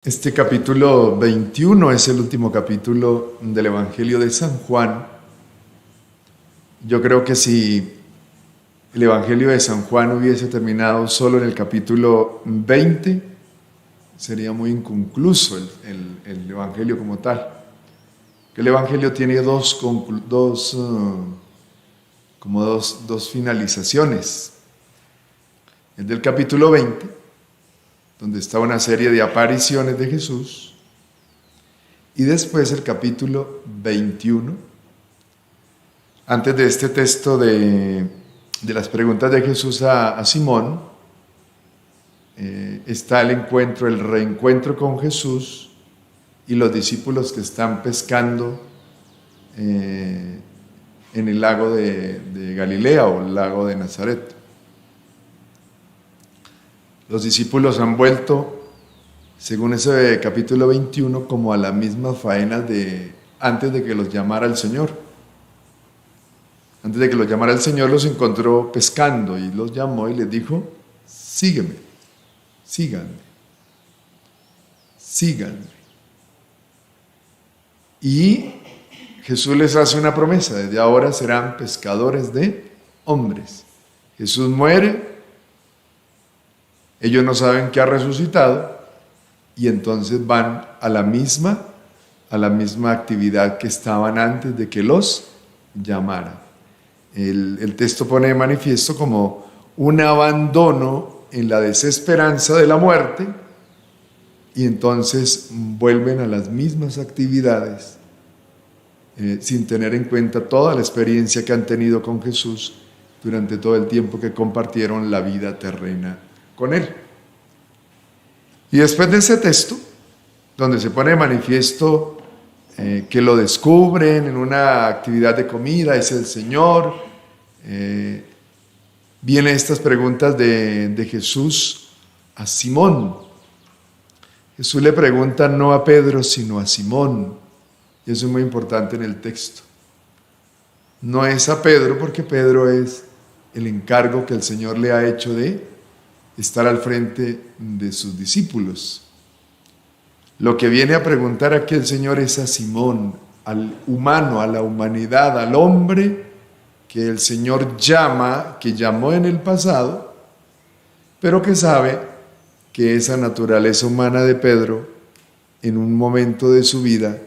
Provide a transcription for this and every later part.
Este capítulo 21 es el último capítulo del Evangelio de San Juan. Yo creo que si el Evangelio de San Juan hubiese terminado solo en el capítulo 20, sería muy inconcluso el Evangelio como tal. Que el Evangelio tiene dos finalizaciones. El del capítulo 20, donde está una serie de apariciones de Jesús, y después el capítulo 21. Antes de este texto de las preguntas de Jesús a Simón, está el reencuentro con Jesús y los discípulos que están pescando en el lago de Galilea o el lago de Nazaret. Los discípulos han vuelto, según ese capítulo 21, como a las mismas faenas de antes de que los llamara el Señor. Antes de que los llamara el Señor, los encontró pescando y los llamó y les dijo: sígueme, síganme, síganme. Y Jesús les hace una promesa: desde ahora serán pescadores de hombres. Jesús muere. Ellos no saben que ha resucitado y entonces van a la misma actividad que estaban antes de que los llamara. El texto pone de manifiesto como un abandono en la desesperanza de la muerte y entonces vuelven a las mismas actividades sin tener en cuenta toda la experiencia que han tenido con Jesús durante todo el tiempo que compartieron la vida terrena con él. Y después de ese texto, donde se pone de manifiesto que lo descubren en una actividad de comida, es el Señor, vienen estas preguntas de Jesús a Simón. Jesús le pregunta no a Pedro, sino a Simón, y eso es muy importante en el texto. No es a Pedro, porque Pedro es el encargo que el Señor le ha hecho de estar al frente de sus discípulos. Lo que viene a preguntar aquí el Señor es a Simón, al humano, a la humanidad, al hombre que el Señor llama, que llamó en el pasado, pero que sabe que esa naturaleza humana de Pedro, en un momento de su vida,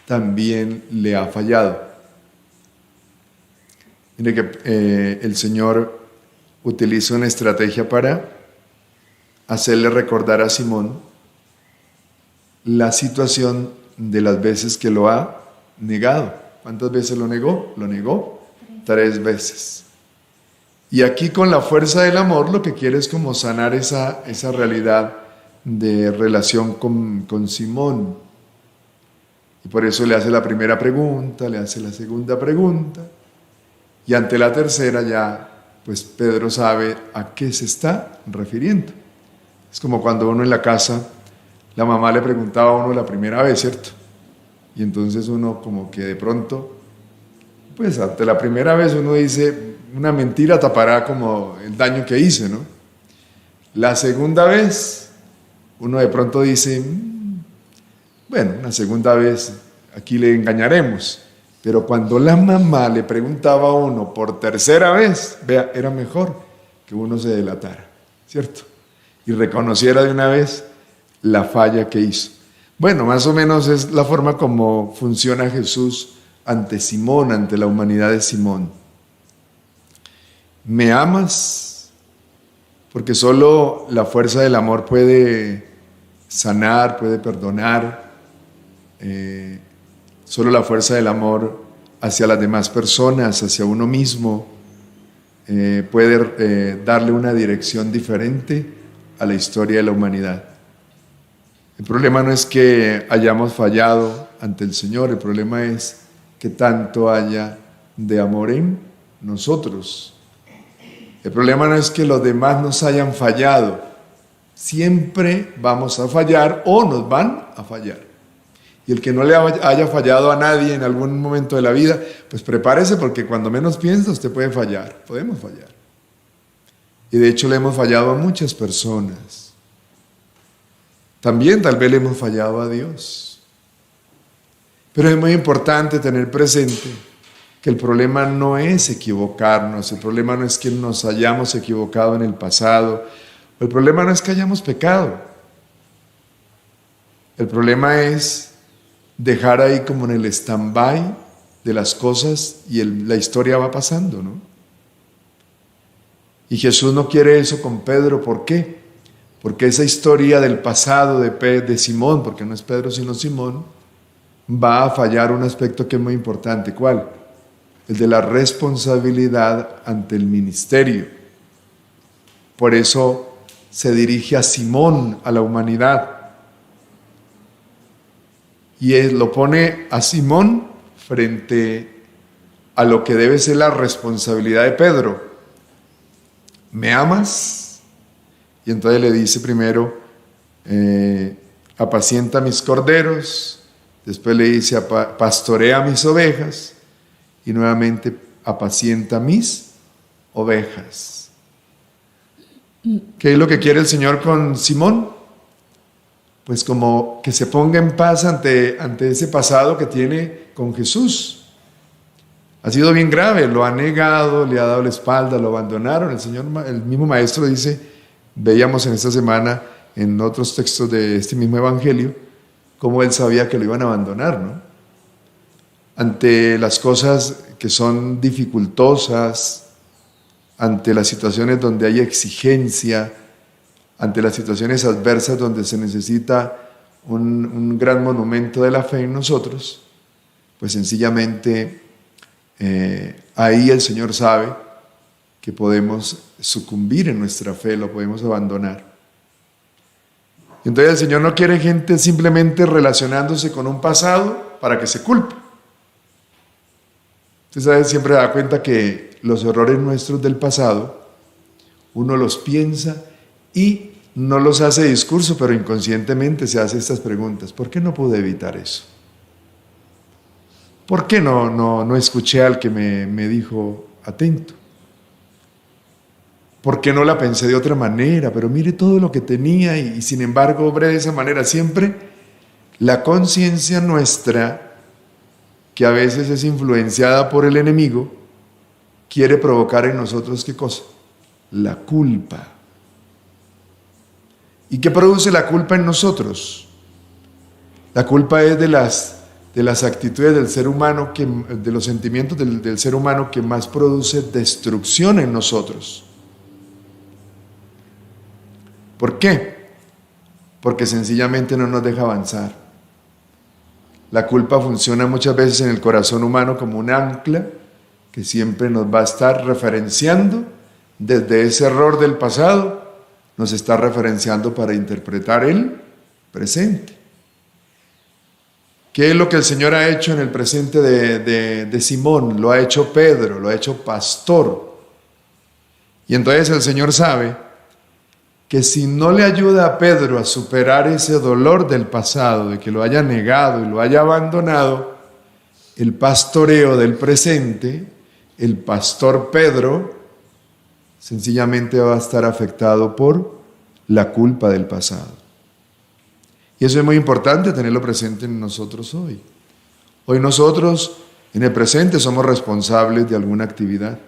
también le ha fallado. Mire que el Señor utiliza una estrategia para hacerle recordar a Simón la situación de las veces que lo ha negado. ¿Cuántas veces lo negó? Lo negó 3 veces. Y aquí, con la fuerza del amor, lo que quiere es como sanar esa realidad de relación con Simón. Y por eso le hace la primera pregunta, le hace la segunda pregunta, y ante la tercera ya pues Pedro sabe a qué se está refiriendo. Es como cuando uno en la casa, la mamá le preguntaba a uno la primera vez, ¿cierto? Y entonces uno como que de pronto, pues ante la primera vez uno dice, una mentira tapará como el daño que hice, ¿no? La segunda vez, uno de pronto dice, bueno, una segunda vez aquí le engañaremos. Pero cuando la mamá le preguntaba a uno por tercera vez, vea, era mejor que uno se delatara, ¿cierto? Y reconociera de una vez la falla que hizo. Bueno, más o menos es la forma como funciona Jesús ante Simón, ante la humanidad de Simón. ¿Me amas? Porque solo la fuerza del amor puede sanar, puede perdonar. Solo la fuerza del amor hacia las demás personas, hacia uno mismo, puede darle una dirección diferente a la historia de la humanidad. El problema no es que hayamos fallado ante el Señor, el problema es que tanto haya de amor en nosotros. El problema no es que los demás nos hayan fallado, siempre vamos a fallar o nos van a fallar. Y el que no le haya fallado a nadie en algún momento de la vida, pues prepárese, porque cuando menos piensa usted puede fallar, podemos fallar. Y de hecho le hemos fallado a muchas personas. también tal vez le hemos fallado a Dios. Pero es muy importante tener presente que el problema no es equivocarnos, el problema no es que nos hayamos equivocado en el pasado, el problema no es que hayamos pecado. El problema es dejar ahí como en el stand-by de las cosas y la historia va pasando, ¿no? Y Jesús no quiere eso con Pedro. ¿Por qué? Porque esa historia del pasado de Simón, porque no es Pedro sino Simón, va a fallar un aspecto que es muy importante. ¿Cuál? El de la responsabilidad ante el ministerio. Por eso se dirige a Simón, a la humanidad. Y él lo pone a Simón frente a lo que debe ser la responsabilidad de Pedro. ¿Me amas? Y entonces le dice primero, apacienta mis corderos. Después le dice, pastorea mis ovejas. Y nuevamente, apacienta mis ovejas. ¿Qué es lo que quiere el Señor con Simón? Pues como que se ponga en paz ante ese pasado que tiene con Jesús. Ha sido bien grave, lo ha negado, le ha dado la espalda, lo abandonaron. El mismo maestro dice, veíamos en esta semana en otros textos de este mismo evangelio, cómo él sabía que lo iban a abandonar, ¿no? Ante las cosas que son dificultosas, ante las situaciones donde hay exigencia, ante las situaciones adversas donde se necesita un gran monumento de la fe en nosotros, pues sencillamente ahí el Señor sabe que podemos sucumbir en nuestra fe, lo podemos abandonar. Entonces el Señor no quiere gente simplemente relacionándose con un pasado para que se culpe. Usted sabe, siempre da cuenta que los errores nuestros del pasado, uno los piensa y no los hace discurso, pero inconscientemente se hace estas preguntas. ¿Por qué no pude evitar eso? ¿Por qué no escuché al que me dijo atento? ¿Por qué no la pensé de otra manera? Pero mire todo lo que tenía y sin embargo obré de esa manera. Siempre la conciencia nuestra, que a veces es influenciada por el enemigo, quiere provocar en nosotros ¿qué cosa? La culpa. ¿Y qué produce la culpa en nosotros? La culpa es de las actitudes del ser humano, de los sentimientos del ser humano que más produce destrucción en nosotros. ¿Por qué? Porque sencillamente no nos deja avanzar. La culpa funciona muchas veces en el corazón humano como un ancla que siempre nos va a estar referenciando desde ese error del pasado, nos está referenciando para interpretar el presente. ¿Qué es lo que el Señor ha hecho en el presente de Simón? Lo ha hecho Pedro, lo ha hecho pastor. Y entonces el Señor sabe que si no le ayuda a Pedro a superar ese dolor del pasado, de que lo haya negado y lo haya abandonado, el pastoreo del presente, el pastor Pedro, sencillamente va a estar afectado por la culpa del pasado. Y eso es muy importante tenerlo presente en nosotros hoy. Hoy nosotros, en el presente, somos responsables de alguna actividad.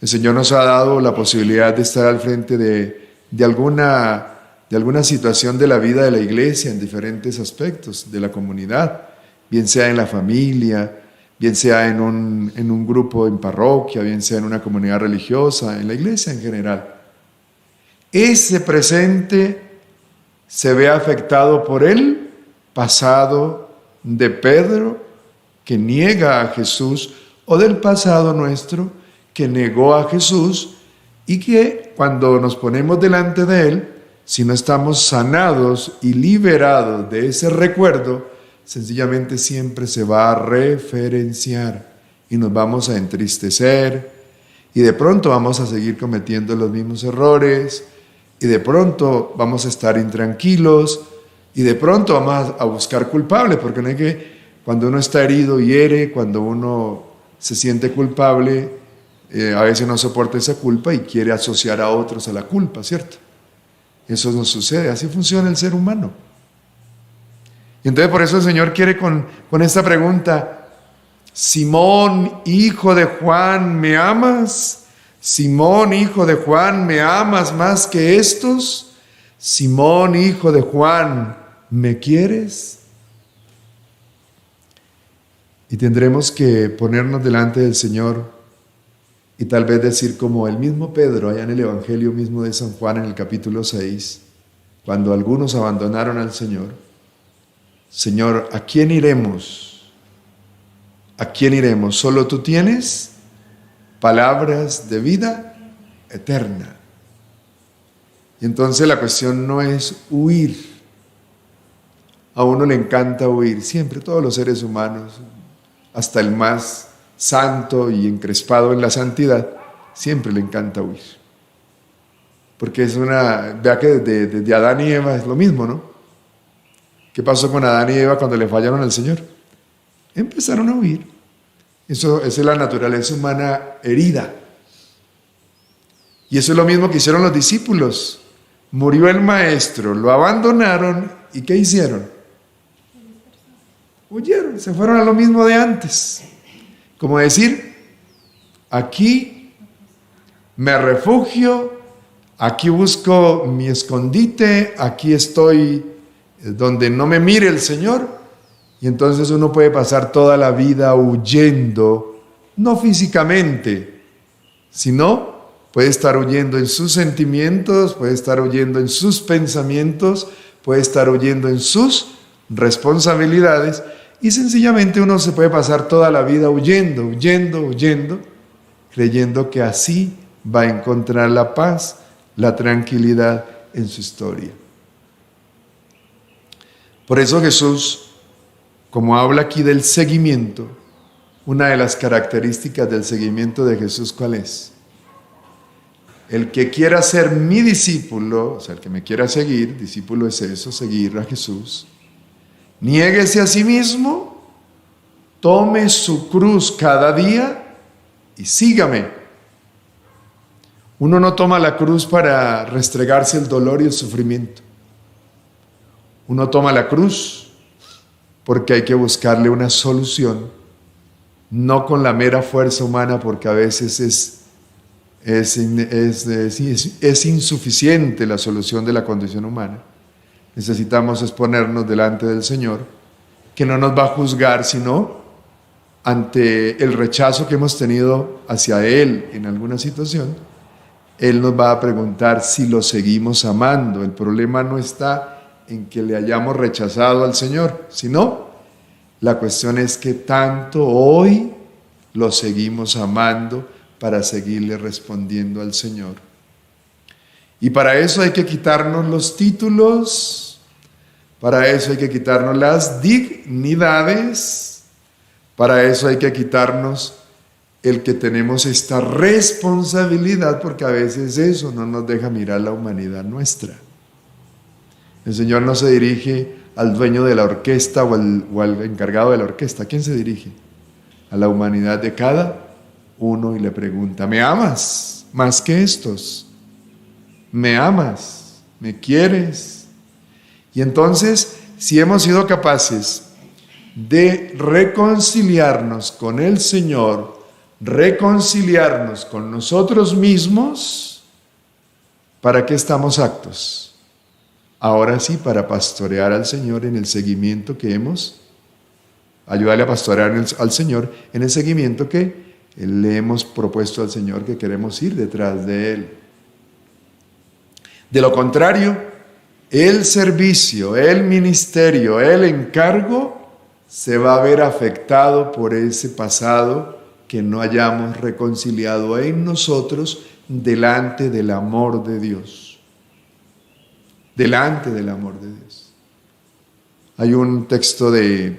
El Señor nos ha dado la posibilidad de estar al frente de alguna situación de la vida de la iglesia en diferentes aspectos de la comunidad, bien sea en la familia, bien sea en un grupo en parroquia, bien sea en una comunidad religiosa, en la iglesia en general. Ese presente se ve afectado por el pasado de Pedro, que niega a Jesús, o del pasado nuestro, que negó a Jesús, y que cuando nos ponemos delante de Él, si no estamos sanados y liberados de ese recuerdo, sencillamente siempre se va a referenciar y nos vamos a entristecer y de pronto vamos a seguir cometiendo los mismos errores y de pronto vamos a estar intranquilos y de pronto vamos a buscar culpables, porque no hay que, cuando uno está herido, hiere, cuando uno se siente culpable, a veces no soporta esa culpa y quiere asociar a otros a la culpa, ¿cierto? eso nos sucede. Así funciona el ser humano. Y entonces por eso el Señor quiere con esta pregunta: Simón, hijo de Juan, ¿me amas? Simón, hijo de Juan, ¿me amas más que estos? Simón, hijo de Juan, ¿me quieres? Y tendremos que ponernos delante del Señor y tal vez decir como el mismo Pedro, allá en el Evangelio mismo de San Juan, en el capítulo 6, cuando algunos abandonaron al Señor: Señor, ¿a quién iremos? ¿A quién iremos? Solo tú tienes palabras de vida eterna. Y entonces la cuestión no es huir. A uno le encanta huir, siempre, todos los seres humanos, hasta el más santo y encrespado en la santidad, siempre le encanta huir. Porque vea que desde Adán y Eva es lo mismo, ¿no? ¿Qué pasó con Adán y Eva cuando le fallaron al Señor? Empezaron a huir. Esa es la naturaleza humana herida. Y eso es lo mismo que hicieron los discípulos. Murió el maestro, lo abandonaron, ¿y qué hicieron? Huyeron, se fueron a lo mismo de antes. Como decir, aquí me refugio, aquí busco mi escondite, aquí estoy donde no me mire el Señor. Y entonces uno puede pasar toda la vida huyendo, no físicamente, sino puede estar huyendo en sus sentimientos, puede estar huyendo en sus pensamientos, puede estar huyendo en sus responsabilidades, y sencillamente uno se puede pasar toda la vida huyendo, creyendo que así va a encontrar la paz, la tranquilidad en su historia. Por eso Jesús, como habla aquí del seguimiento, una de las características del seguimiento de Jesús, ¿cuál es? El que quiera ser mi discípulo, o sea, el que me quiera seguir, discípulo es eso, seguir a Jesús, niéguese a sí mismo, tome su cruz cada día y sígame. Uno no toma la cruz para restregarse el dolor y el sufrimiento. Uno toma la cruz porque hay que buscarle una solución, no con la mera fuerza humana, porque a veces es insuficiente la solución de la condición humana. Necesitamos exponernos delante del Señor, que no nos va a juzgar, sino ante el rechazo que hemos tenido hacia Él en alguna situación, Él nos va a preguntar si lo seguimos amando. El problema no está en que le hayamos rechazado al Señor, sino la cuestión es que tanto hoy lo seguimos amando para seguirle respondiendo al Señor. Y para eso hay que quitarnos los títulos, para eso hay que quitarnos las dignidades, para eso hay que quitarnos el que tenemos esta responsabilidad, porque a veces eso no nos deja mirar la humanidad nuestra. El Señor no se dirige al dueño de la orquesta o al encargado de la orquesta. ¿A quién se dirige? A la humanidad de cada uno, y le pregunta: ¿me amas más que estos? ¿Me amas? ¿Me quieres? Y entonces, si hemos sido capaces de reconciliarnos con el Señor, reconciliarnos con nosotros mismos, ¿para qué estamos aptos? Ahora sí, para pastorear al Señor en el seguimiento que ayudarle a pastorear al Señor en el seguimiento que le hemos propuesto al Señor, que queremos ir detrás de Él. De lo contrario, el servicio, el ministerio, el encargo se va a ver afectado por ese pasado que no hayamos reconciliado en nosotros delante del amor de Dios. Delante del amor de Dios. Hay un texto del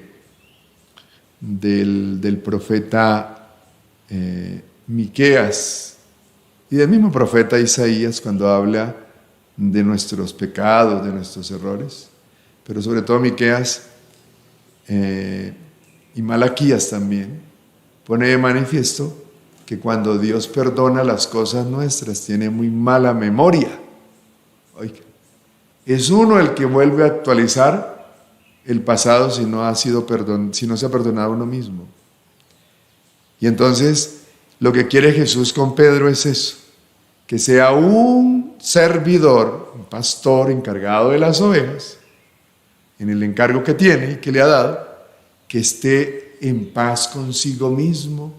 profeta Miqueas y del mismo profeta Isaías, cuando habla de nuestros pecados, de nuestros errores, pero sobre todo Miqueas y Malaquías también, pone de manifiesto que cuando Dios perdona las cosas nuestras tiene muy mala memoria. Oiga, Es uno el que vuelve a actualizar el pasado si no se ha perdonado a uno mismo. Y entonces lo que quiere Jesús con Pedro es eso, que sea un servidor, un pastor encargado de las ovejas, en el encargo que tiene y que le ha dado, que esté en paz consigo mismo,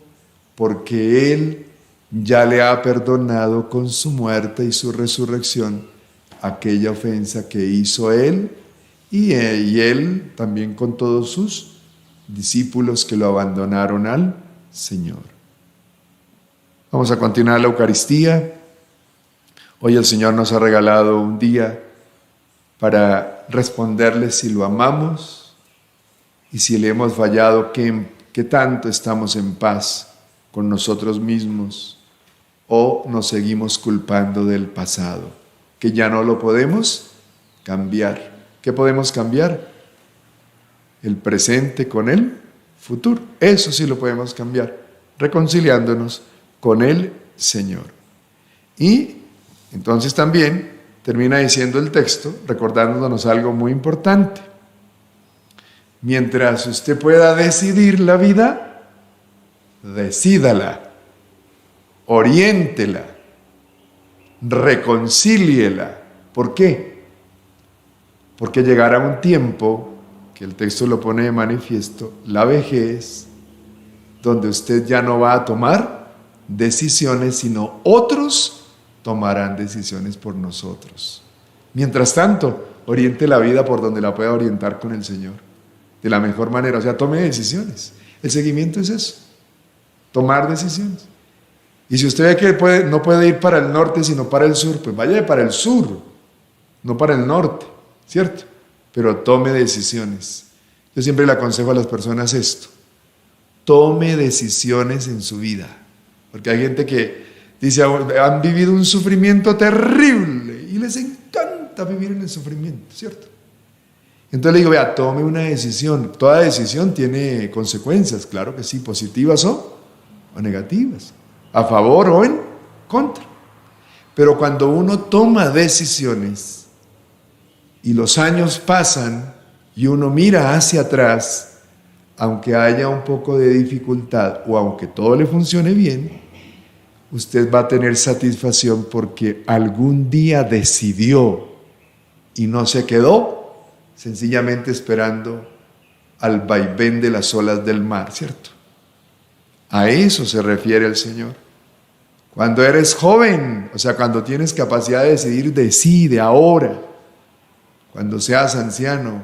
porque Él ya le ha perdonado con su muerte y su resurrección aquella ofensa que hizo Él y Él también con todos sus discípulos que lo abandonaron al Señor. Vamos a continuar la Eucaristía. Hoy el Señor nos ha regalado un día para responderle si lo amamos y si le hemos fallado, qué tanto estamos en paz con nosotros mismos o nos seguimos culpando del pasado, que ya no lo podemos cambiar. ¿Qué podemos cambiar? El presente con el futuro. Eso sí lo podemos cambiar, reconciliándonos con el Señor. Y entonces también termina diciendo el texto, recordándonos algo muy importante. Mientras usted pueda decidir la vida, decídala, oriéntela, reconcíliela. ¿Por qué? Porque llegará un tiempo, que el texto lo pone de manifiesto, la vejez, donde usted ya no va a tomar decisiones, sino otros tomarán decisiones por nosotros. Mientras tanto, oriente la vida por donde la pueda orientar con el Señor, de la mejor manera, o sea, tome decisiones. El seguimiento es eso, tomar decisiones. Y si usted ve que no puede ir para el norte, sino para el sur, pues vaya para el sur, no para el norte, ¿cierto? Pero tome decisiones. Yo siempre le aconsejo a las personas esto: tome decisiones en su vida, porque hay gente que dice, han vivido un sufrimiento terrible y les encanta vivir en el sufrimiento, ¿cierto? Entonces le digo, vea, tome una decisión. Toda decisión tiene consecuencias, claro que sí, positivas o negativas, a favor o en contra. Pero cuando uno toma decisiones y los años pasan y uno mira hacia atrás, aunque haya un poco de dificultad o aunque todo le funcione bien, usted va a tener satisfacción porque algún día decidió y no se quedó sencillamente esperando al vaivén de las olas del mar, ¿cierto? A eso se refiere el Señor. Cuando eres joven, o sea, cuando tienes capacidad de decidir, decide ahora. Cuando seas anciano,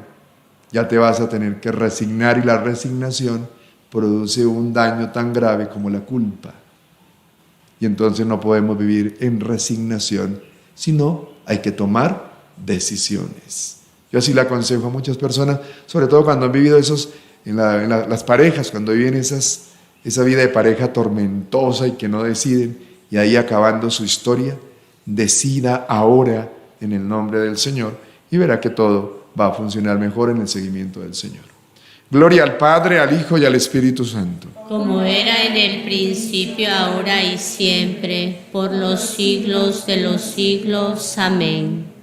ya te vas a tener que resignar, y la resignación produce un daño tan grave como la culpa. Y entonces no podemos vivir en resignación, sino hay que tomar decisiones. Yo así le aconsejo a muchas personas, sobre todo cuando han vivido las parejas, cuando viven esa vida de pareja tormentosa y que no deciden, y ahí acabando su historia, decida ahora en el nombre del Señor y verá que todo va a funcionar mejor en el seguimiento del Señor. Gloria al Padre, al Hijo y al Espíritu Santo. Como era en el principio, ahora y siempre, por los siglos de los siglos. Amén.